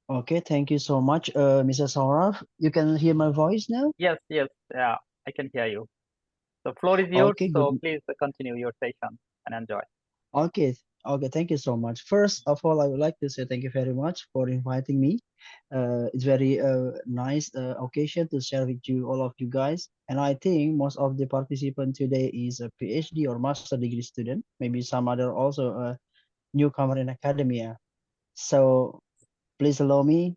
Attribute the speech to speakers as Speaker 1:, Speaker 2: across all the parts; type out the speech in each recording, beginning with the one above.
Speaker 1: Okay, thank you so much, Mr. Saurabh. You can hear my voice now?
Speaker 2: Yes, yes, yeah, I can hear you. The floor is yours,
Speaker 1: Okay,
Speaker 2: so
Speaker 1: good.
Speaker 2: please continue your session and enjoy.
Speaker 1: Okay, okay, thank you so much. First of all, I would like to say thank you very much for inviting me. It's very nice occasion to share with you all of you guys. And I think most of the participant today is a PhD or master degree student. Maybe some other also a newcomer in academia. So please allow me.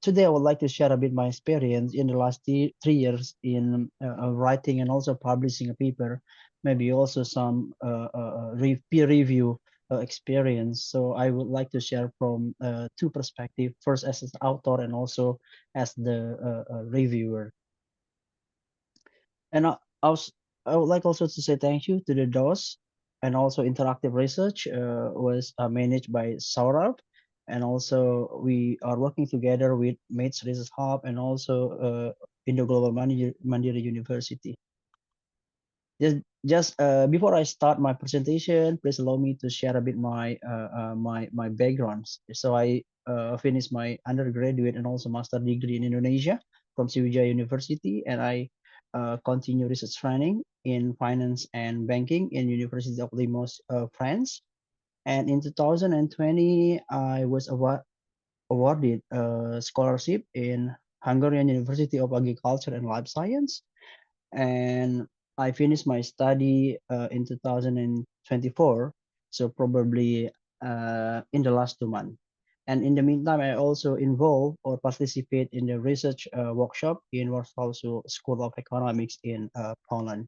Speaker 1: Today I would like to share a bit my experience in the last 3 years in writing and also publishing a paper, maybe also some peer review experience. So I would like to share from two perspectives, first as an author and also as the reviewer. And I would like also to say thank you to the DOS and also Interactive Research was managed by Saurabh. And also we are working together with Mates Research Hub and also Indo Global Mandiri University. Just before I start my presentation, please allow me to share a bit my backgrounds. So I finished my undergraduate and also master degree in Indonesia from Sriwijaya University, and I continue research training in finance and banking in University of Limoges, France. And in 2020, I was awarded a scholarship in Hungarian University of Agriculture and Life Science, and I finished my study in 2024, so probably in the last 2 months. And in the meantime, I also involve or participate in the research workshop in Warsaw School of Economics in Poland.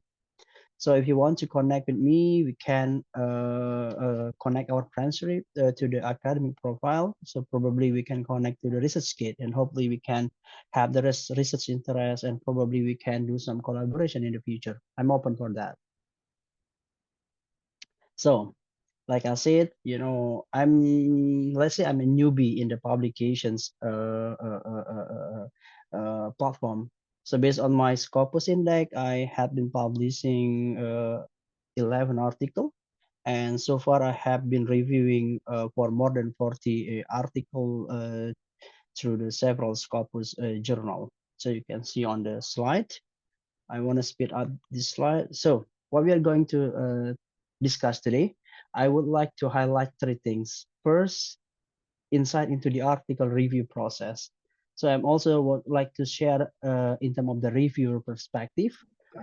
Speaker 1: So if you want to connect with me, we can connect our transcript to the academic profile. So probably we can connect to the research kit, and hopefully we can have the research interest, and probably we can do some collaboration in the future. I'm open for that. So like I said, let's say I'm a newbie in the publications platform. So based on my Scopus Index, I have been publishing 11 articles, and so far I have been reviewing for more than 40 article through the several Scopus journal. So you can see on the slide. I want to speed up this slide. So what we are going to discuss today, I would like to highlight three things. First, insight into the article review process. So I'm also would like to share in terms of the reviewer perspective,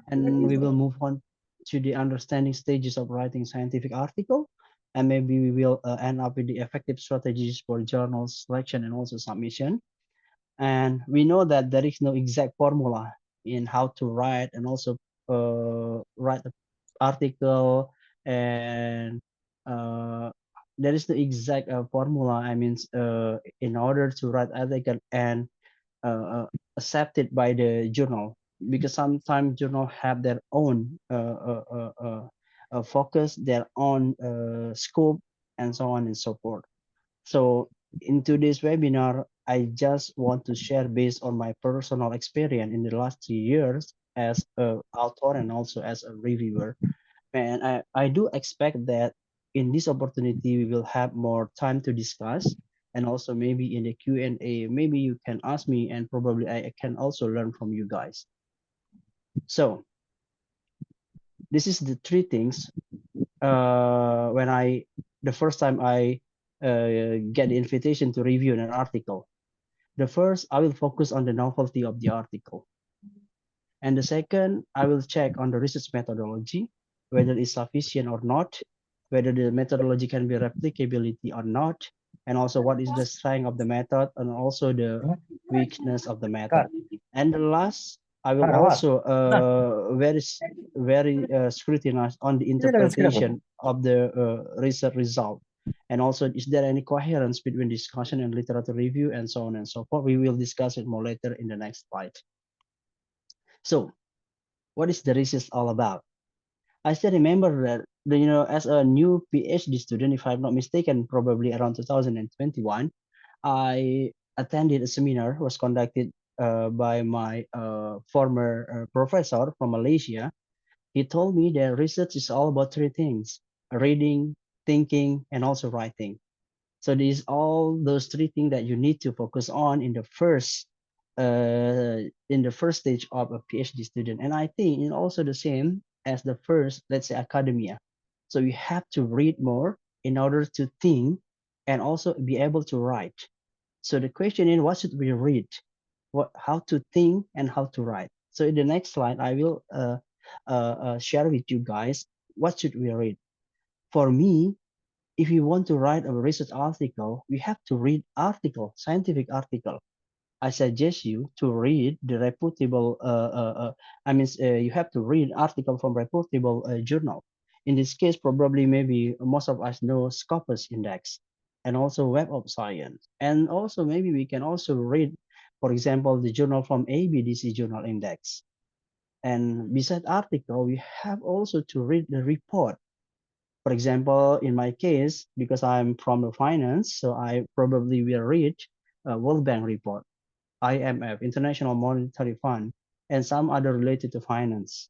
Speaker 1: and we will move on to the understanding stages of writing scientific article, and maybe we will end up with the effective strategies for journal selection and also submission. And we know that there is no exact formula in how to write and also write the article, and uh, there is no exact formula. I mean, in order to write article and accepted by the journal, because sometimes journal have their own focus, their own scope, and so on and so forth. So in today's webinar, I just want to share based on my personal experience in the last 3 years as a author and also as a reviewer. And I do expect that in this opportunity, we will have more time to discuss, and also maybe in the Q&A, maybe you can ask me and probably I can also learn from you guys. So this is the three things when the first time I get the invitation to review an article. The first, I will focus on the novelty of the article. And the second, I will check on the research methodology, whether it's sufficient or not, whether the methodology can be replicability or not, and also what is the strength of the method and also the weakness of the method. And the last, I will also very scrutinize on the interpretation of the research result. And also, is there any coherence between discussion and literature review and so on and so forth? We will discuss it more later in the next slide. So what is the research all about? I still remember that, as a new PhD student, if I'm not mistaken, probably around 2021, I attended a seminar was conducted by my former professor from Malaysia. He told me that research is all about three things: reading, thinking, and also writing. So these all those three things that you need to focus on in the first stage of a PhD student. And I think it's also the same as the first, let's say, academia. So you have to read more in order to think and also be able to write. So the question is, what should we read? How to think and how to write. So in the next slide, I will share with you guys what should we read. For me, if you want to write a research article, we have to read scientific article. I suggest you to read the reputable. You have to read article from reputable journal. In this case, probably maybe most of us know Scopus Index, and also Web of Science, and also maybe we can also read, for example, the journal from ABDC Journal Index. And beside article, we have also to read the report. For example, in my case, because I'm from the finance, so I probably will read a World Bank report, IMF, International Monetary Fund, and some other related to finance.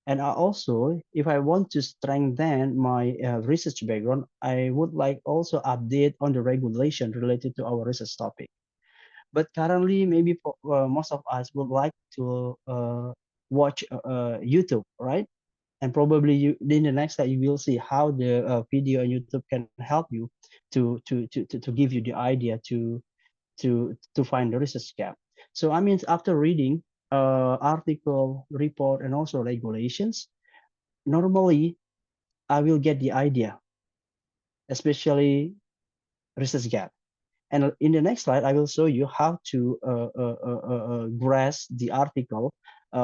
Speaker 1: And I also, if I want to strengthen my research background, I would like also update on the regulation related to our research topic. But currently, maybe most of us would like to watch YouTube, right? And probably in the next slide you will see how the video on YouTube can help you to give you the idea to find the research gap. So I mean, after reading article, report, and also regulations, normally I will get the idea, especially research gap. And in the next slide, I will show you how to grasp the article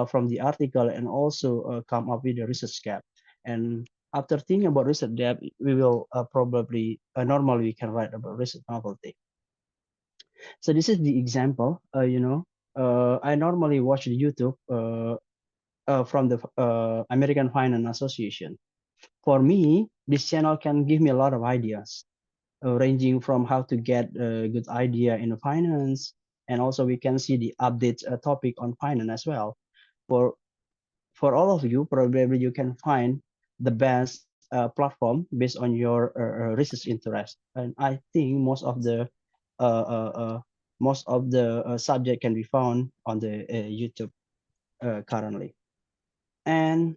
Speaker 1: from the article and also come up with a research gap. And after thinking about research gap, we will probably normally we can write about research novelty. So this is the example. I normally watch the YouTube from the American Finance Association. For me, this channel can give me a lot of ideas ranging from how to get a good idea in finance, and also we can see the updates topic on finance as well. For for all of you, probably you can find the best platform based on your research interest. And I think uh, uh, uh, most of the subject can be found on the YouTube currently. And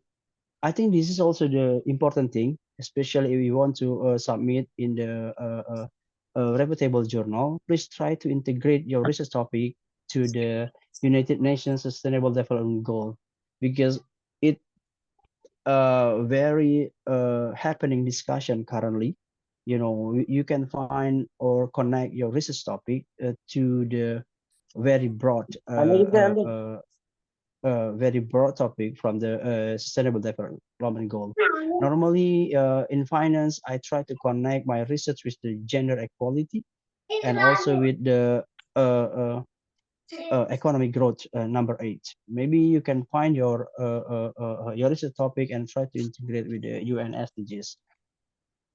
Speaker 1: I think this is also the important thing, especially if you want to submit in the reputable journal. Please try to integrate your research topic to the United Nations Sustainable Development Goal, because it very happening discussion currently. You can find or connect your research topic to the very broad very broad topic from the sustainable development goal. Normally, in finance, I try to connect my research with the gender equality and also with the economic growth, number 8. Maybe you can find your research topic and try to integrate with the UN SDGs.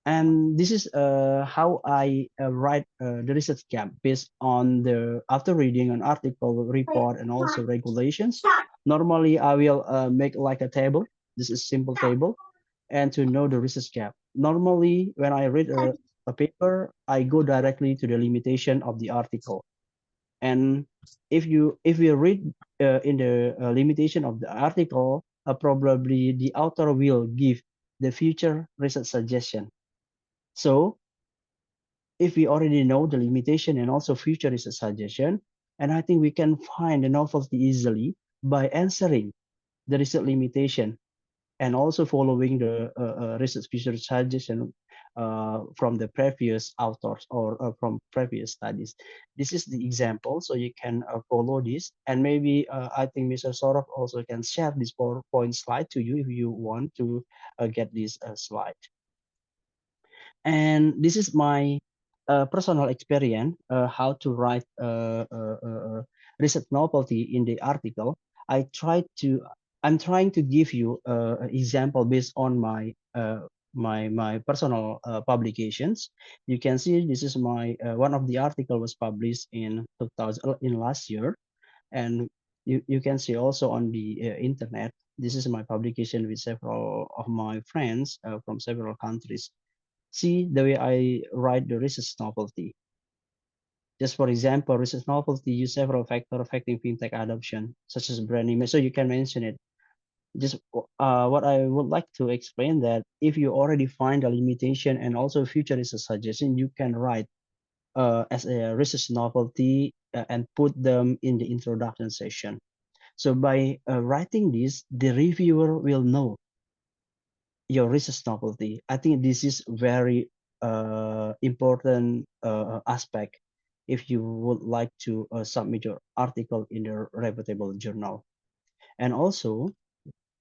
Speaker 1: And this is how I write the research gap based on the after reading an article, report, and also regulations. Normally, I will make like a table. This is simple table, and to know the research gap. Normally, when I read a paper, I go directly to the limitation of the article. And if you read in the limitation of the article, probably the author will give the future research suggestion. So if we already know the limitation and also future is a suggestion, and I think we can find the novelty easily by answering the research limitation and also following the research future suggestion from the previous authors or from previous studies. This is the example, so you can follow this, and maybe I think Mr. Sorov also can share this PowerPoint slide to you if you want to get this slide. And this is my personal experience how to write research novelty in the article. I'm trying to give you an example based on my personal publications. You can see this is my one of the article was published in 2000 in last year, and you can see also on the internet. This is my publication with several of my friends from several countries. See the way I write the research novelty. Just for example, research novelty use several factors affecting fintech adoption, such as brand image. So you can mention it. Just what I would like to explain that if you already find a limitation and also future research suggestion, you can write as a research novelty and put them in the introduction session. So by writing this, the reviewer will know your research novelty. I think this is very important aspect if you would like to submit your article in the reputable journal. And also,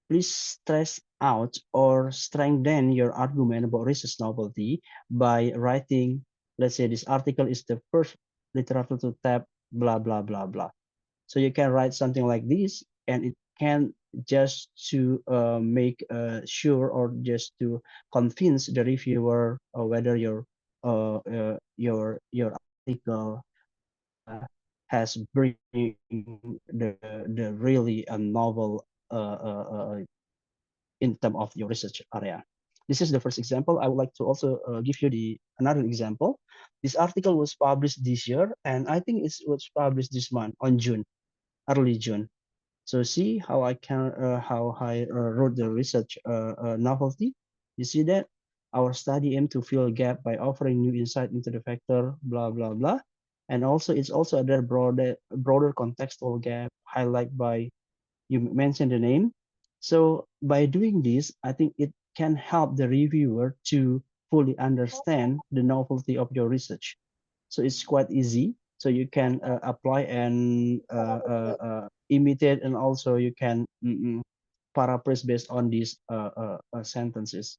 Speaker 1: please stress out or strengthen your argument about research novelty by writing, let's say this article is the first literature to tap blah, blah, blah, blah. So you can write something like this, and it can just to make sure or just to convince the reviewer whether your article has bring the really a novel in terms of your research area. This is the first example. I would like to also give you the another example. This article was published this year, and I think it was published this month on June, early June. So see how I can how I wrote the research novelty. You see that our study aim to fill a gap by offering new insight into the factor blah blah blah, and also it's also other broader contextual gap highlight by you mentioned the name. So by doing this, I think it can help the reviewer to fully understand the novelty of your research. So it's quite easy. So you can apply and imitate, and also you can paraphrase based on these sentences.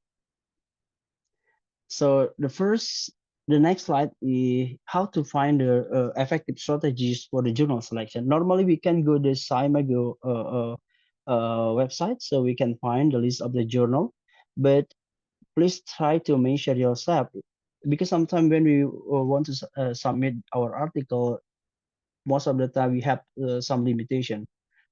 Speaker 1: So the next slide is how to find the effective strategies for the journal selection. Normally, we can go the SciMago website, so we can find the list of the journal. But please try to measure yourself, because sometimes when we want to submit our article, most of the time we have some limitation,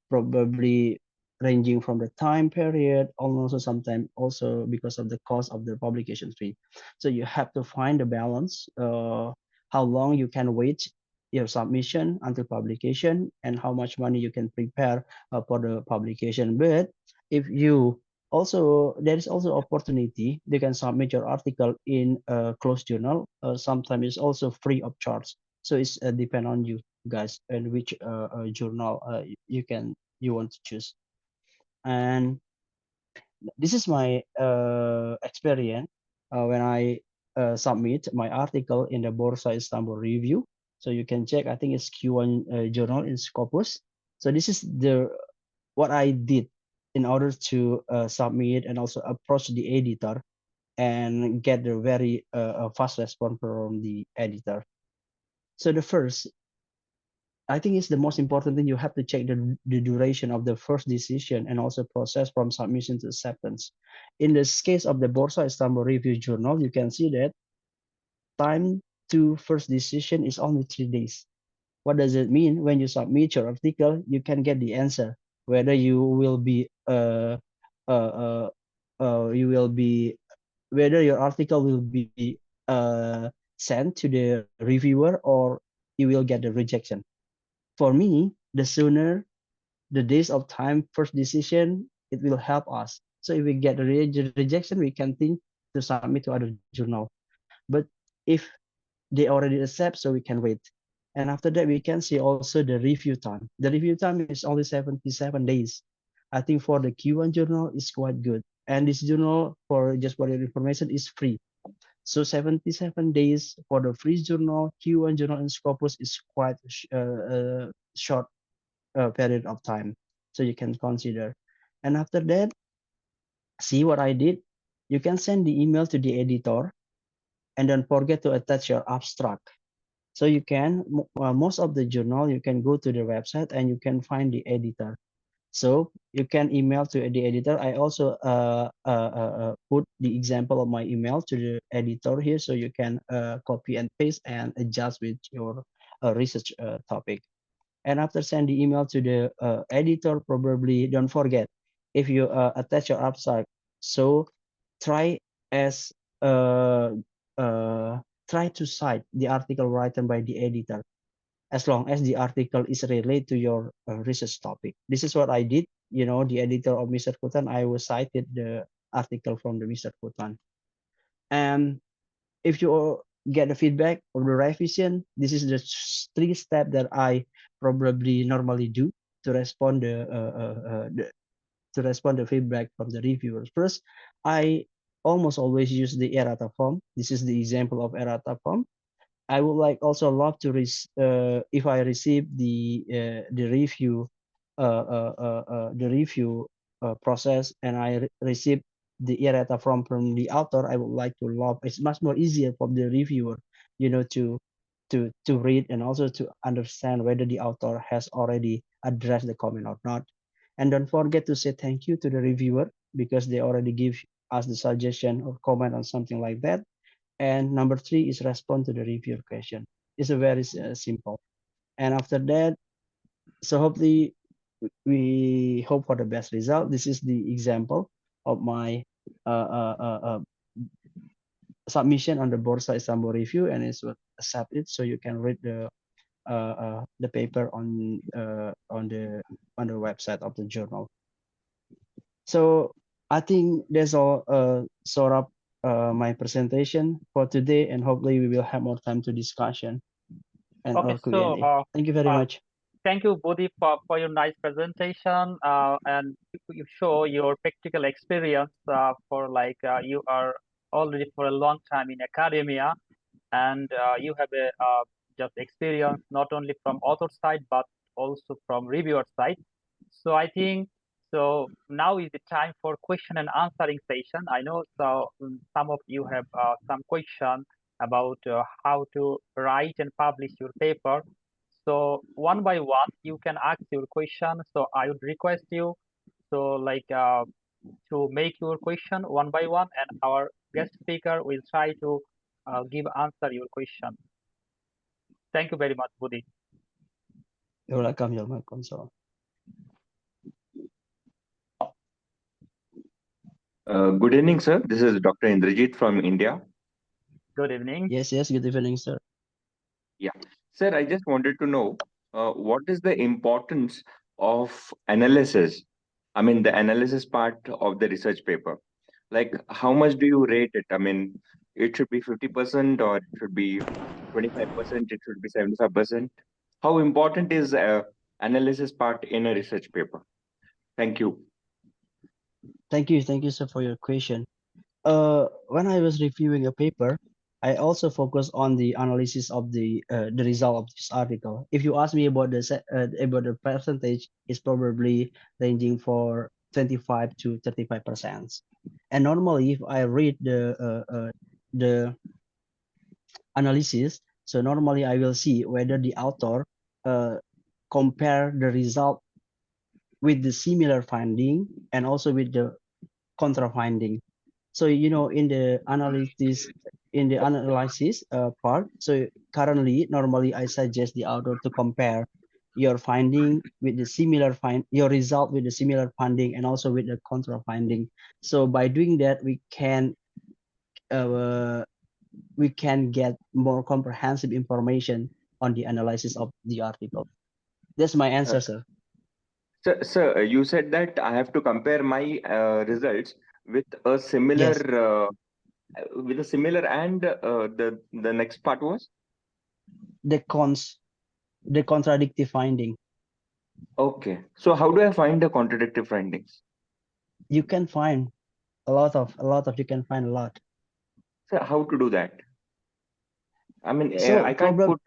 Speaker 1: probably ranging from the time period, and also sometimes also because of the cost of the publication fee. So you have to find a balance, how long you can wait your submission until publication, and how much money you can prepare for the publication. But if you also, there is also opportunity, you can submit your article in a closed journal. Sometimes it's also free of charge. So it's depend on you guys and which journal you want to choose. And this is my experience when I submit my article in the Borsa Istanbul Review. So you can check. I think it's Q1 journal in Scopus. So this is the what I did in order to submit and also approach the editor and get the very fast response from the editor. So the first, I think it's the most important thing. You have to check the duration of the first decision and also process from submission to acceptance. In this case of the Borsa Istanbul Review Journal, you can see that time to first decision is only 3 days. What does it mean? When you submit your article, you can get the answer whether you will be you will be whether your article will be sent to the reviewer or you will get the rejection. For me, the sooner the days of time first decision, it will help us. So if we get a rejection, we can think to submit to other journal. But if they already accept, so we can wait. And after that, we can see also the review time. The review time is only 77 days. I think for the Q1 journal is quite good. And this journal, for just for your information, is free. So 77 days for the free journal, Q1 journal, and Scopus is quite short period of time. So you can consider. And after that, see what I did. You can send the email to the editor and don't forget to attach your abstract. So you can, most of the journal, you can go to the website and you can find the editor. So you can email to the editor. I also put the example of my email to the editor here, so you can copy and paste and adjust with your research topic. And after send the email to the editor, probably don't forget if you attach your abstract. So try as try to cite the article written by the editor, as long as the article is related to your research topic. This is what I did. You know, the editor of Mr. Kutan, I was cited the article from the Mr. Kutan. And if you get the feedback of the revision, this is the three steps that I probably normally do to respond to respond the feedback from the reviewers. First, I almost always use the errata form. This is the example of errata form. I would like also love to if I receive the review process and I receive the errata from the author. I would like to love. It's much more easier for the reviewer, you know, to read and also to understand whether the author has already addressed the comment or not. And don't forget to say thank you to the reviewer because they already give us the suggestion or comment on something like that. And number three is respond to the reviewer question. It's a very simple. And after that, so hopefully we hope for the best result. This is the example of my submission on the Bursa Istanbul review, and it's accepted. So you can read the paper on the website of the journal. So I think that's all sort of my presentation for today, and hopefully we will have more time to discussion and
Speaker 2: Okay,
Speaker 1: or Q&A. Thank you very much.
Speaker 2: thank you, Bodhi, for your nice presentation. And you show your practical experience for like you are already for a long time in academia, and you have a just experience not only from author side but also from reviewer side. So I think so now is the time for question and answering session. I know some of you have some question about how to write and publish your paper. So one by one you can ask your question. So I would request you so like to make your question one by one, and our guest speaker will try to give answer your question. Thank you very much, Budi.
Speaker 1: You're welcome. You're welcome. So.
Speaker 3: Good evening, sir. This is Dr. Indrajit from India.
Speaker 2: Good evening.
Speaker 1: Yes, good evening, sir.
Speaker 3: Yeah. Sir, I just wanted to know what is the importance of analysis? I mean, the analysis part of the research paper. Like, how much do you rate it? I mean, it should be 50% or it should be 25%, it should be 75%. How important is analysis part in a research paper? Thank you.
Speaker 1: Thank you, sir, for your question. When I was reviewing a paper, I also focus on the analysis of the result of this article. If you ask me about the percentage, it's probably ranging for 25 to 35%. And normally, if I read the analysis, so normally I will see whether the author compare the result with the similar finding and also with the contra finding. So you know, in the analysis part, so currently normally I suggest the author to compare your finding with the your result with the similar finding and also with the contra finding. So by doing that, we can get more comprehensive information on the analysis of the article. That's my answer, sir.
Speaker 3: Sir, you said that I have to compare my results with a similar
Speaker 1: Yes.
Speaker 3: With a similar, and the next part was
Speaker 1: The contradictory finding.
Speaker 3: okay. So how do I find the contradictory findings?
Speaker 1: You can find you can find a lot.
Speaker 3: So how to do that? I mean,
Speaker 1: So
Speaker 3: I can't put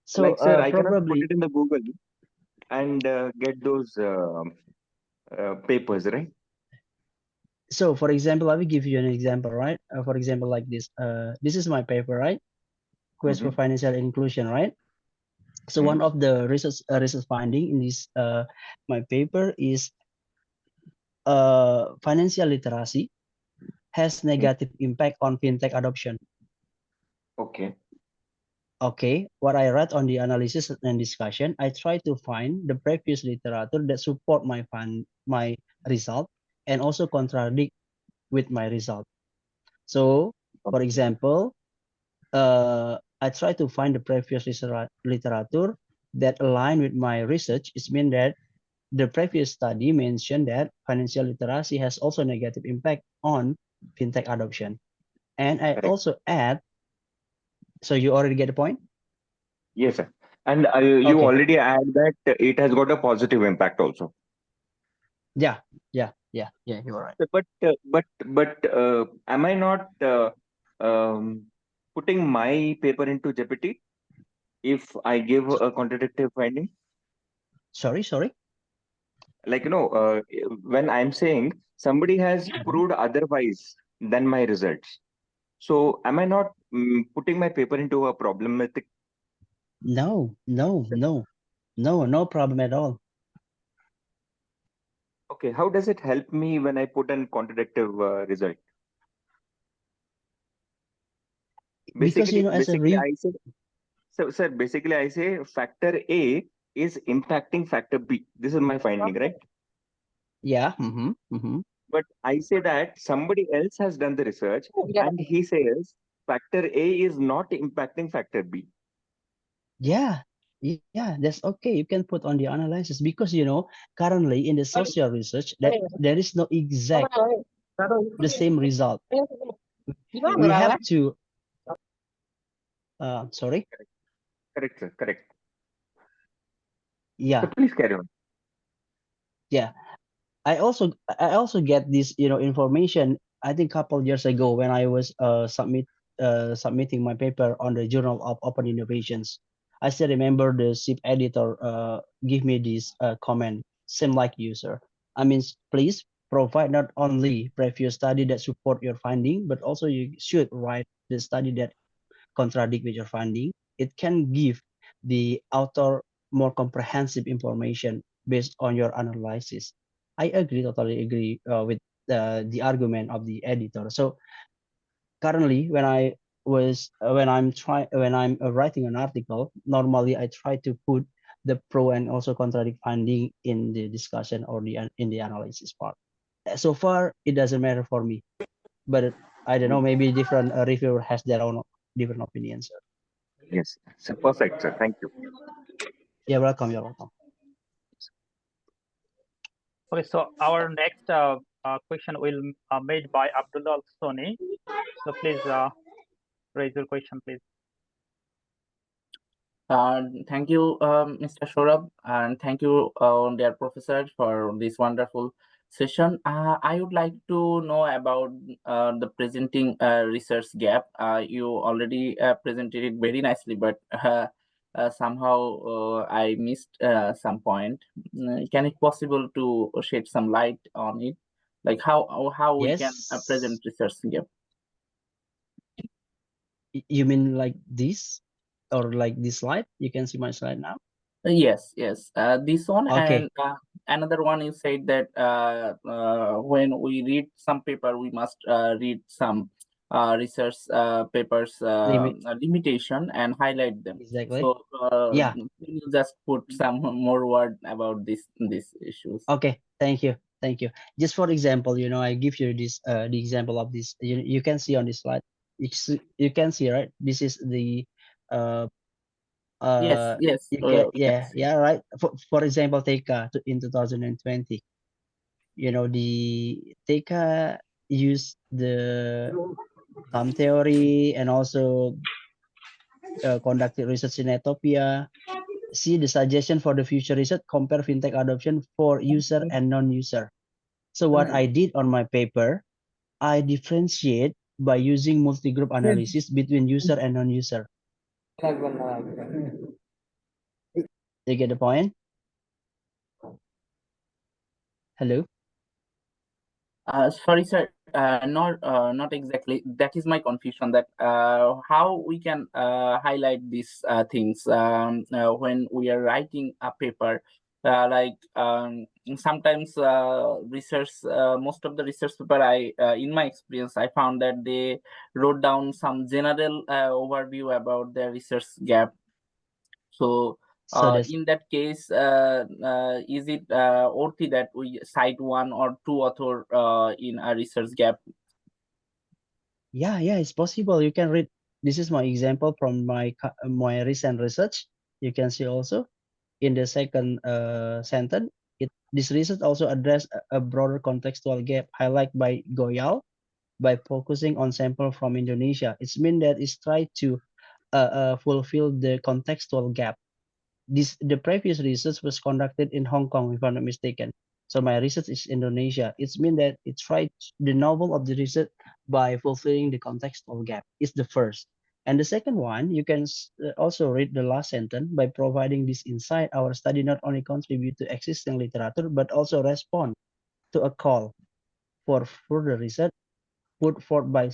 Speaker 1: so
Speaker 3: sir, I cannot put
Speaker 1: probably
Speaker 3: it in the Google and get those papers, right?
Speaker 1: so for example, let me give you an example, right? For example, like this is my paper, right? Quest for financial inclusion, right? So one of the research finding in this my paper is financial literacy has negative impact on fintech adoption.
Speaker 3: Okay.
Speaker 1: Okay, what I read on the analysis and discussion, I try to find the previous literature that support my result and also contradict with my result. So For example, I try to find the previous literature that align with my research. It means that the previous study mentioned that financial literacy has also negative impact on fintech adoption. And I
Speaker 3: Correct.
Speaker 1: also add, so you already get the point?
Speaker 3: Yes, sir. And you
Speaker 1: Okay.
Speaker 3: already add that it has got a positive impact also.
Speaker 1: Yeah, you're right.
Speaker 3: But am I not putting my paper into jeopardy if I give
Speaker 1: So,
Speaker 3: a contradictive finding?
Speaker 1: sorry.
Speaker 3: Like, when I'm saying somebody has proved otherwise than my results, so am I not putting my paper into a problematic?
Speaker 1: No problem at all.
Speaker 3: Okay, how does it help me when I put an contradictive result?
Speaker 1: Because as a
Speaker 3: Basically, I say, so, sir, basically, I say factor A is impacting factor B. This is my finding, right?
Speaker 1: yeah,
Speaker 3: But I say that somebody else has done the research and he says factor A is not impacting factor B.
Speaker 1: yeah, that's okay. You can put on the analysis because currently in the social research that there is no exact the same result. We have to sorry.
Speaker 3: Correct, sir. Correct. So
Speaker 1: Yeah,
Speaker 3: please carry on.
Speaker 1: yeah. I also get this information. I think couple years ago when I was submitting my paper on the Journal of Open Innovations. I still remember the SIP editor give me this comment, same like you, sir. I mean, please provide not only previous study that support your finding, but also you should write the study that contradict with your finding. It can give the author more comprehensive information based on your analysis. I agree, totally agree with the argument of the editor. So currently, when I'm writing an article, normally I try to put the pro and also contradict finding in the discussion or in the analysis part. So far, it doesn't matter for me, but I don't know. Maybe different reviewer has their own different opinions.
Speaker 3: Yes. So perfect, sir. Thank you.
Speaker 1: You're welcome. You're welcome.
Speaker 2: Okay, so our next question will made by Abdullah Soni. So please raise your question, please.
Speaker 4: Thank you, Mr. Shorab, and thank you, dear professor, for this wonderful session. I would like to know about the presenting research gap. You already presented it very nicely, but somehow I missed some point. Can it possible to shed some light on it? Like how we can present research gap?
Speaker 1: You mean like this or like this slide? You can see my slide now.
Speaker 4: Yes. This one.
Speaker 1: Okay.
Speaker 4: And another one, you said that when we read some paper, we must read some research papers limitation and highlight them.
Speaker 1: Exactly.
Speaker 4: So
Speaker 1: Yeah.
Speaker 4: can you just put some more word about these issues?
Speaker 1: Okay. Thank you. Just for example, I give you this the example of this. You can see on this slide. You can see, right? This is the
Speaker 4: Yes.
Speaker 1: you can right. For example, TECA in 2020. The TECA used the time theory and also conducted research in Ethiopia. See the suggestion for the future research, compare fintech adoption for user and non-user. So what I did on my paper, I differentiate by using multi-group analysis between user and non-user. You get the point? Hello?
Speaker 4: Sorry, sir. Not exactly. That is my confusion. That how we can highlight these things when we are writing a paper. Sometimes most of the research paper in my experience, I found that they wrote down some general overview about their research gap. So in that case, is it worthy that we cite one or two author in a research gap?
Speaker 1: Yeah, it's possible. You can read. This is my example from my recent research. You can see also in the second sentence. This research also address a broader contextual gap highlighted by Goyal by focusing on sample from Indonesia. It's mean that it's try to fulfill the contextual gap. The previous research was conducted in Hong Kong, if I'm not mistaken. So my research is Indonesia. It's mean that it tried the novel of the research by fulfilling the contextual gap. It's the first. And the second one, you can also read the last sentence by providing this insight. Our study not only contribute to existing literature, but also respond to a call for further research put forth by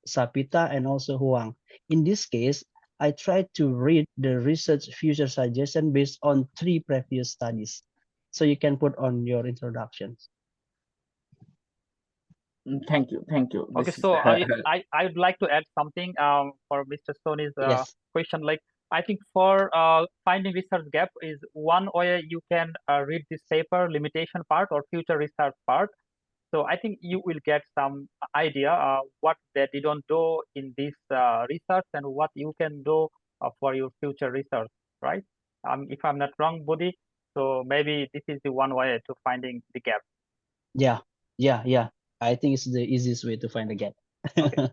Speaker 1: Sapita and also Huang. In this case, I tried to read the research future suggestion based on 3 previous studies. So you can put on your introductions.
Speaker 4: Thank you.
Speaker 2: Okay,
Speaker 4: This is
Speaker 2: so I would like to add something for Mr. Sony's
Speaker 1: Yes.
Speaker 2: question. Like, I think for finding research gap is one way you can read this paper limitation part or future research part. So I think you will get some idea what they didn't do in this research and what you can do for your future research, right? If I'm not wrong, Budi, so maybe this is the one way to finding the gap.
Speaker 1: Yeah. I think it's the easiest way to find a gap.
Speaker 2: Okay.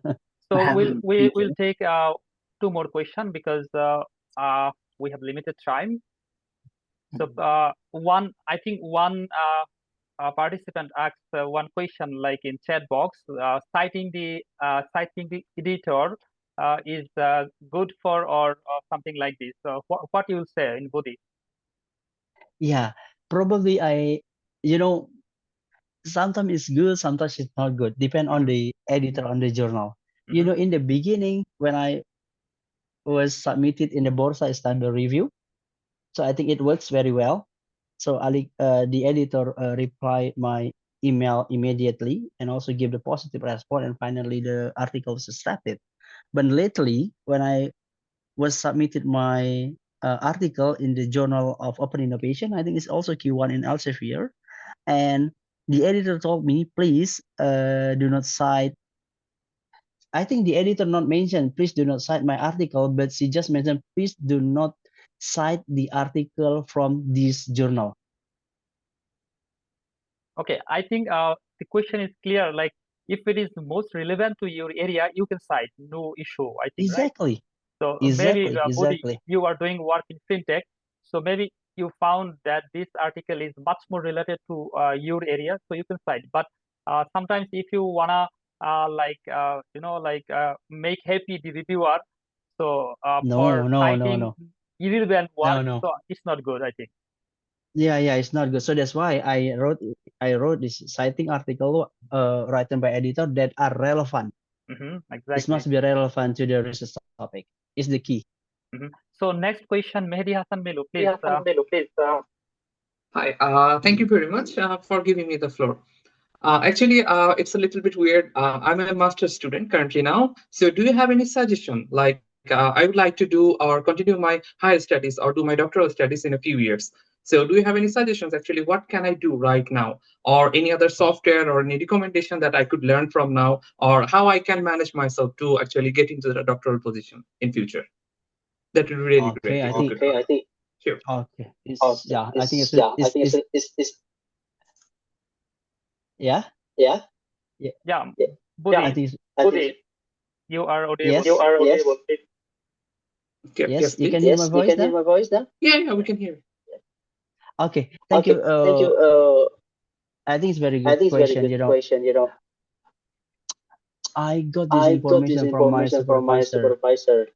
Speaker 2: So we'll take 2 more questions because we have limited time. So I think one participant asked one question like in chat box, citing the editor is good for or something like this. So what you will say in Budi?
Speaker 1: Yeah, probably sometimes it's good, sometimes it's not good. Depend on the editor on the journal. In the beginning when I was submitted in the Borsa Standard Review, so I think it works very well. So the editor replied my email immediately and also give the positive response, and finally the article was accepted. But lately, when I was submitted my article in the Journal of Open Innovation, I think it's also Q1 in Elsevier, and the editor told me, please do not cite. I think the editor not mentioned, please do not cite my article, but she just mentioned, please do not cite the article from this journal.
Speaker 2: Okay, I think the question is clear. Like, if it is most relevant to your area, you can cite, no issue, I think,
Speaker 1: Exactly.
Speaker 2: right? So
Speaker 1: Exactly.
Speaker 2: maybe, Budi,
Speaker 1: Exactly.
Speaker 2: you are doing work in fintech, so maybe you found that this article is much more related to your area, so you can cite. But sometimes if you wanna make happy the reviewer, so for citing irrelevant work, so it's not good, I think.
Speaker 1: Yeah, it's not good. So that's why I wrote this citing article written by editor that are relevant.
Speaker 2: Exactly.
Speaker 1: It must be relevant to the research topic. Is the key.
Speaker 2: So next question, Mehdi Hassan Melu, please.
Speaker 5: Hi, thank you very much for giving me the floor. Actually, it's a little bit weird. I'm a master's student currently now. So do you have any suggestion? Like, I would like to do or continue my higher studies or do my doctoral studies in a few years. So do you have any suggestions? Actually, what can I do right now? Or any other software or any recommendation that I could learn from now? Or how I can manage myself to actually get into the doctoral position in future? That would be really great.
Speaker 1: I think.
Speaker 5: Sure.
Speaker 1: Okay. I think it's yeah.
Speaker 2: Budi, you are audible.
Speaker 1: Yes.
Speaker 5: Yes,
Speaker 1: you can hear my voice now?
Speaker 5: Yeah, we can hear.
Speaker 1: Okay, thank you. I think it's very good question. I got this information from my supervisor.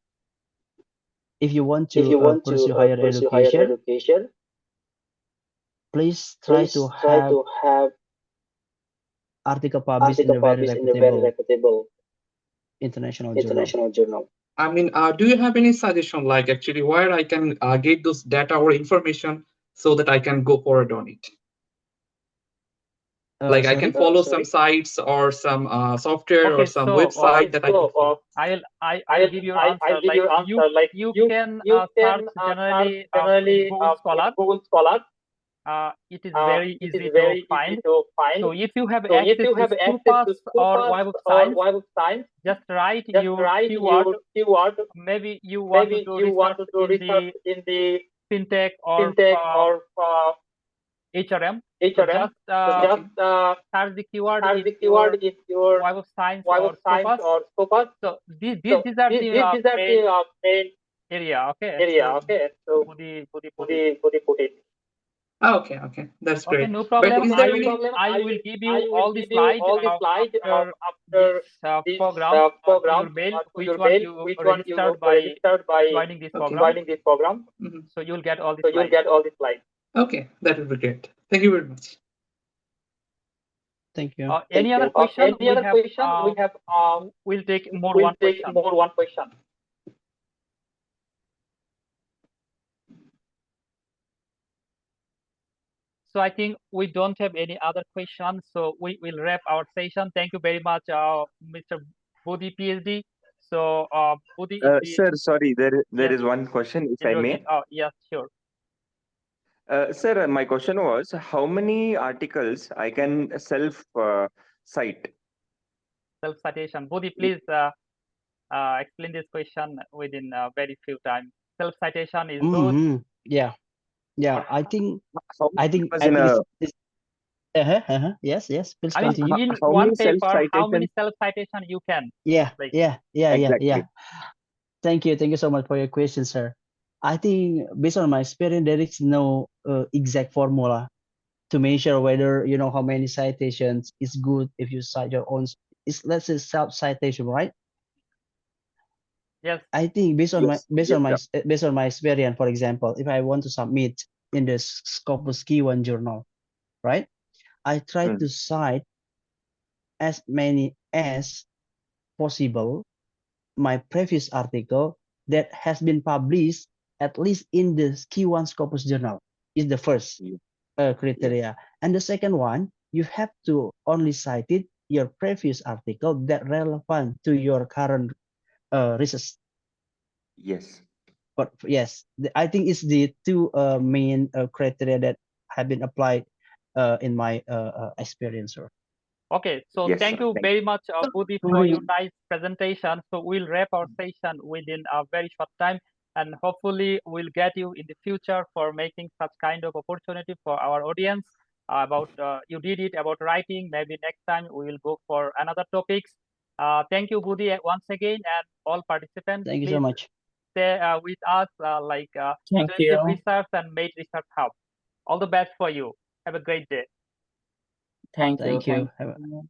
Speaker 1: If you want to pursue higher education, please try to have article published in a very reputable international journal.
Speaker 5: I mean, do you have any suggestion, like actually where I can get those data or information so that I can go forward on it? Like I can follow some sites or some software or some website that I can follow.
Speaker 2: I'll give you answer. You can search generally Google Scholar. it is very
Speaker 6: it
Speaker 2: easy
Speaker 6: is very
Speaker 2: to find.
Speaker 6: easy to find.
Speaker 2: So if you have
Speaker 6: So if
Speaker 2: access
Speaker 6: you
Speaker 2: to
Speaker 6: have access
Speaker 2: Scoopas
Speaker 6: to
Speaker 2: or
Speaker 6: Scoopas
Speaker 2: Web of
Speaker 6: or
Speaker 2: Science,
Speaker 6: Web of Science,
Speaker 2: just write
Speaker 6: just
Speaker 2: your
Speaker 6: write
Speaker 2: keyword.
Speaker 6: your keyword.
Speaker 2: Maybe you want to
Speaker 6: Maybe
Speaker 2: do
Speaker 6: you want
Speaker 2: research
Speaker 6: to do
Speaker 2: in
Speaker 6: research
Speaker 2: the
Speaker 6: in the
Speaker 2: fintech or
Speaker 6: fintech or
Speaker 2: HRM. So
Speaker 6: HRM. So
Speaker 2: just
Speaker 6: just
Speaker 2: search the keyword
Speaker 6: search
Speaker 2: in
Speaker 6: the
Speaker 2: your
Speaker 6: keyword in your
Speaker 2: Web of Science
Speaker 6: Web
Speaker 2: or
Speaker 6: of Science
Speaker 2: Scoopas.
Speaker 6: or Scoopas.
Speaker 2: So these
Speaker 6: So
Speaker 2: are the
Speaker 6: these are the
Speaker 2: main
Speaker 6: main
Speaker 2: area. Okay.
Speaker 6: area.
Speaker 2: So
Speaker 6: Okay. So
Speaker 2: Budi
Speaker 6: put it.
Speaker 5: Okay, okay, that's
Speaker 2: Okay,
Speaker 5: great.
Speaker 2: no
Speaker 5: But
Speaker 2: problem.
Speaker 5: is there
Speaker 2: I
Speaker 5: any?
Speaker 2: will give you
Speaker 6: I will
Speaker 2: all the
Speaker 6: give you
Speaker 2: slides
Speaker 6: all the slides
Speaker 2: after
Speaker 6: after
Speaker 2: this
Speaker 6: this
Speaker 2: program to
Speaker 6: program
Speaker 2: your mail,
Speaker 6: to
Speaker 2: which
Speaker 6: your
Speaker 2: one
Speaker 6: mail,
Speaker 2: you
Speaker 6: which one you
Speaker 2: registered by
Speaker 6: registered by
Speaker 2: joining this
Speaker 5: Okay.
Speaker 2: program.
Speaker 6: joining this program.
Speaker 5: Mhm.
Speaker 2: So you'll get all the
Speaker 6: So you'll
Speaker 2: slides.
Speaker 6: get all the slides.
Speaker 5: Okay, that would be great. Thank you very much.
Speaker 1: Thank you.
Speaker 2: Any other question?
Speaker 6: Any other question? We have
Speaker 2: We'll take more
Speaker 6: we'll
Speaker 2: one
Speaker 6: take
Speaker 2: question.
Speaker 6: more one question.
Speaker 2: So I think we don't have any other questions. So we will wrap our session. Thank you very much, Mr. Budi, PhD. So Budi,
Speaker 3: Sir, sorry, there
Speaker 2: Yes.
Speaker 3: is one question, if I may.
Speaker 2: Oh, yes, sure.
Speaker 3: Sir, my question was, how many articles I can cite?
Speaker 2: Self-citation. Budi, please explain this question within very few time. Self-citation is good.
Speaker 1: Mm-hmm. Yeah. Yeah.
Speaker 2: Or-
Speaker 1: I think
Speaker 3: How
Speaker 1: I think
Speaker 3: was
Speaker 1: at
Speaker 3: in a
Speaker 1: least yes, yes. Please
Speaker 2: I mean,
Speaker 1: continue.
Speaker 2: in
Speaker 3: how
Speaker 2: one
Speaker 3: many
Speaker 2: paper, how many
Speaker 3: self-citation?
Speaker 2: self-citation you can?
Speaker 1: Yeah,
Speaker 2: Like-
Speaker 1: yeah.
Speaker 3: Exactly.
Speaker 1: Thank you so much for your question, sir. I think based on my experience, there is no exact formula to measure whether you know how many citations is good if you cite your own. It's let's say self-citation, right?
Speaker 2: Yes.
Speaker 1: I think based on
Speaker 3: Yes,
Speaker 1: based on my experience, for example, if I want to submit in the Scopus Key1 journal, right? I try
Speaker 3: Hmm.
Speaker 1: to cite as many as possible my previous article that has been published at least in the Key1 Scopus journal is the first criteria. And the second one, you have to only cite it your previous article that relevant to your current research.
Speaker 3: Yes.
Speaker 1: But yes, I think it's the two main criteria that have been applied in my experience, sir.
Speaker 2: Okay, so
Speaker 3: Yes,
Speaker 2: thank
Speaker 3: sir.
Speaker 2: you
Speaker 3: Thank
Speaker 2: very much, Budi, for your nice presentation. So we'll wrap our session within a very short time, and hopefully we'll get you in the future for making such kind of opportunity for our audience. About you did it about writing. Maybe next time we will go for another topics. Thank you, Budi, once again, and all participants.
Speaker 1: Thank you
Speaker 2: Please
Speaker 1: so much.
Speaker 2: stay with us,
Speaker 4: Thank
Speaker 2: Intuitive
Speaker 4: you.
Speaker 2: Research and Made Research Hub. All the best for you. Have a great day.
Speaker 4: Thank you.
Speaker 1: Thank you.
Speaker 4: Thank you.